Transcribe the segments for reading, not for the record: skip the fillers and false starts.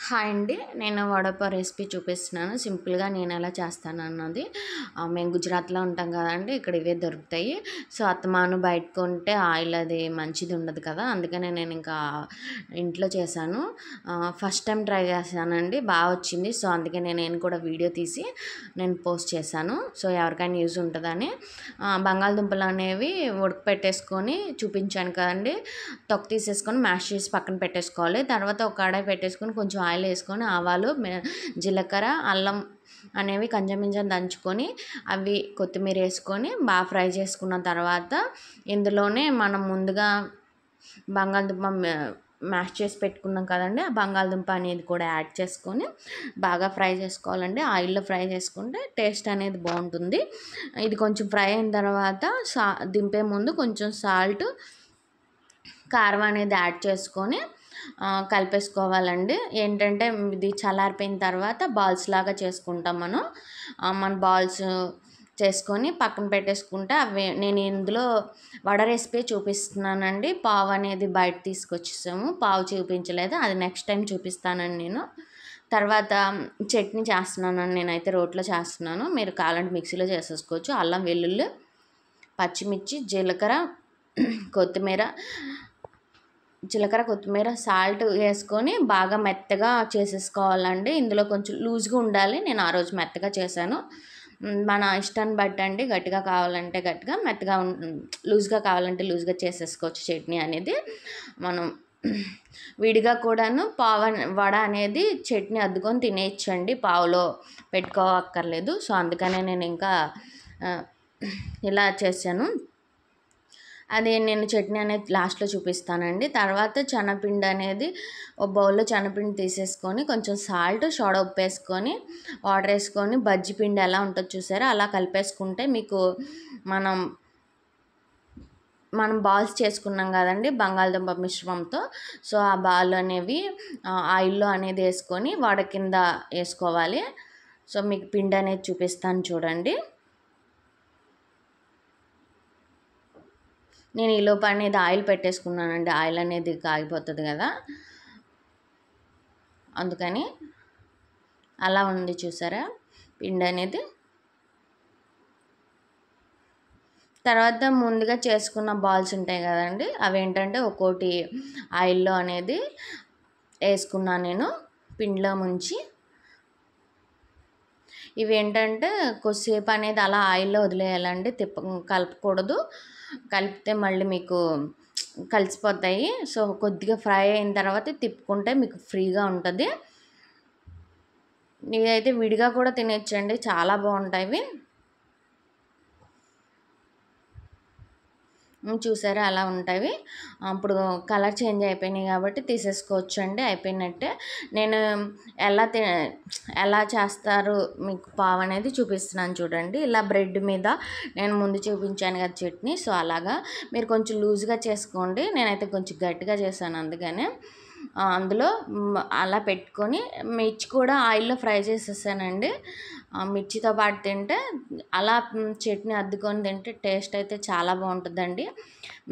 Hi అండి. నేను vada pav recipe చూపిస్తున్నాను. సింపుల్‌గా నేనెలా చేస్తానన్నది. మేము గుజరాత్‌లో ఉంటాం కదండీ! ఇక్కడ ఇవే దొరుకుతాయి. సో, అత్తమాను బయట కొంటే ఆయిల్ అది మంచిది ఉండదు కదా! అందుకనే నేనింకా ఇంట్లో చేశాను. ఫస్ట్ టైమ్ ట్రై చేశానండి. వచ్చింది. సో, అందుకే నేను కూడా వీడియో తీసి నేను పోస్ట్ చేశాను. సో, ఎవరికైనా యూజ్ ఉంటదని. బంగాళదుంపలనేవి ఉడకపెట్టేసుకొని చూపించాను కదండీ! తొక్క తీసేసుకొని మ్యాష్ చేసి పక్కన పెట్టేసుకోవాలి. తర్వాత ఒక కడాయి పెట్టేసుకొని కొంచెం ఆయిల్ వేసుకొని ఆవాలు, జీలకర్ర, అల్లం అనేవి కొంచెం దంచుకొని అవి కొత్తిమీర వేసుకొని బాగా ఫ్రై చేసుకున్న తర్వాత ఇందులోనే మనం ముందుగా బంగాళదుంప మ్యాష్ చేసి పెట్టుకున్నాం కదండి, ఆ బంగాళదుంప అనేది కూడా యాడ్ చేసుకొని బాగా ఫ్రై చేసుకోవాలండి. ఆయిల్లో ఫ్రై చేసుకుంటే టేస్ట్ అనేది బాగుంటుంది. ఇది కొంచెం ఫ్రై అయిన తర్వాత దింపే ముందు కొంచెం సాల్ట్, కారం అనేది యాడ్ చేసుకొని కలిపేసుకోవాలండి. ఏంటంటే ఇది చల్లారిపోయిన తర్వాత బాల్స్ లాగా చేసుకుంటాం మనం. మన బాల్స్ చేసుకొని పక్కన పెట్టేసుకుంటే నేను ఇందులో వడ రెసిపీ చూపిస్తున్నానండి. పావు అనేది బయట తీసుకొచ్చేసాము. పావు చూపించలేదు, అది నెక్స్ట్ టైం చూపిస్తానండి నేను. తర్వాత చట్నీ చేస్తున్నానండి. నేనైతే రోట్లో చేస్తున్నాను. మీరు కావాలంటే మిక్సీలో చేసేసుకోవచ్చు. అల్లం వెల్లుల్లి, పచ్చిమిర్చి, కొత్తిమీర, సాల్ట్ వేసుకొని బాగా మెత్తగా చేసేసుకోవాలండి. ఇందులో కొంచెం లూజ్గా ఉండాలి. నేను ఆ రోజు మెత్తగా చేశాను. మన ఇష్టాన్ని బట్టి అండి. గట్టిగా కావాలంటే గట్టిగా, మెత్తగా లూజ్గా కావాలంటే లూజ్గా చేసేసుకోవచ్చు. చట్నీ అనేది మనం విడిగా కూడాను వడ అనేది చట్నీ అద్దుకొని తినేయచ్చండి. పావులో పెట్టుకోవక్కర్లేదు. సో, అందుకనే నేను ఇంకా ఇలా చేశాను. అది నేను చట్నీ అనేది లాస్ట్లో చూపిస్తానండి. తర్వాత శనగపిండి అనేది ఒక బౌల్లో శనగపిండి తీసేసుకొని కొంచెం సాల్ట్, సోడా ఉప్పు వేసుకొని వాటర్ వేసుకొని బజ్జీ పిండి ఎలా ఉంటుందో చూసారా, అలా కలిపేసుకుంటే మీకు మనం బాల్స్ చేసుకున్నాం కదండి బంగాళదుంప మిశ్రమంతో. సో, ఆ బాల్ అనేవి ఆయిల్లో అనేది వేసుకొని వడ కింద వేసుకోవాలి. సో, మీకు పిండి అనేది చూపిస్తాను చూడండి. నేను ఈలోపు అనేది ఆయిల్ పెట్టేసుకున్నానండి. ఆయిల్ అనేది కాగిపోతుంది కదా, అందుకని అలా ఉంది చూసారా పిండి అనేది. తర్వాత ముందుగా చేసుకున్న బాల్స్ ఉంటాయి కదండి, అవి ఏంటంటే ఒక్కోటి ఆయిల్లో అనేది వేసుకున్నాను నేను పిండిలో ముంచి. ఇవి ఏంటంటే కొద్దిసేపు అనేది అలా ఆయిల్లో వదిలేయాలండి. కలపకూడదు. కలిపితే మళ్ళీ మీకు కలిసిపోతాయి. సో, కొద్దిగా ఫ్రై అయిన తర్వాత తిప్పుకుంటే మీకు ఫ్రీగా ఉంటుంది. ఇదైతే విడిగా కూడా తినేయచ్చండి, చాలా బాగుంటాయి. చూసారా అలా ఉంటాయి. అప్పుడు కలర్ చేంజ్ అయిపోయినాయి కాబట్టి తీసేసుకోవచ్చు అండి, అయిపోయినట్టే. నేను ఎలా చేస్తారు మీకు పావు అనేది చూపిస్తున్నాను చూడండి. ఇలా బ్రెడ్ మీద నేను ముందు చూపించాను కదా చట్నీ, సో అలాగా మీరు కొంచెం లూజ్గా చేసుకోండి. నేనైతే కొంచెం గట్టిగా చేశాను, అందుకనే అందులో అలా పెట్టుకొని మిర్చి కూడా ఆయిల్లో ఫ్రై చేసేసానండి. మిర్చితో పాటు తింటే అలా చట్నీ అద్దుకొని తింటే టేస్ట్ అయితే చాలా బాగుంటుందండి.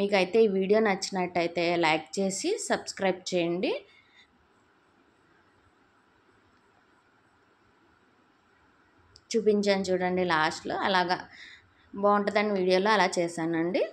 మీకైతే ఈ వీడియో నచ్చినట్టయితే లైక్ చేసి సబ్స్క్రైబ్ చేయండి. చూపించాను చూడండి లాస్ట్లో, అలాగా బాగుంటుందని వీడియోలో అలా చేశానండి.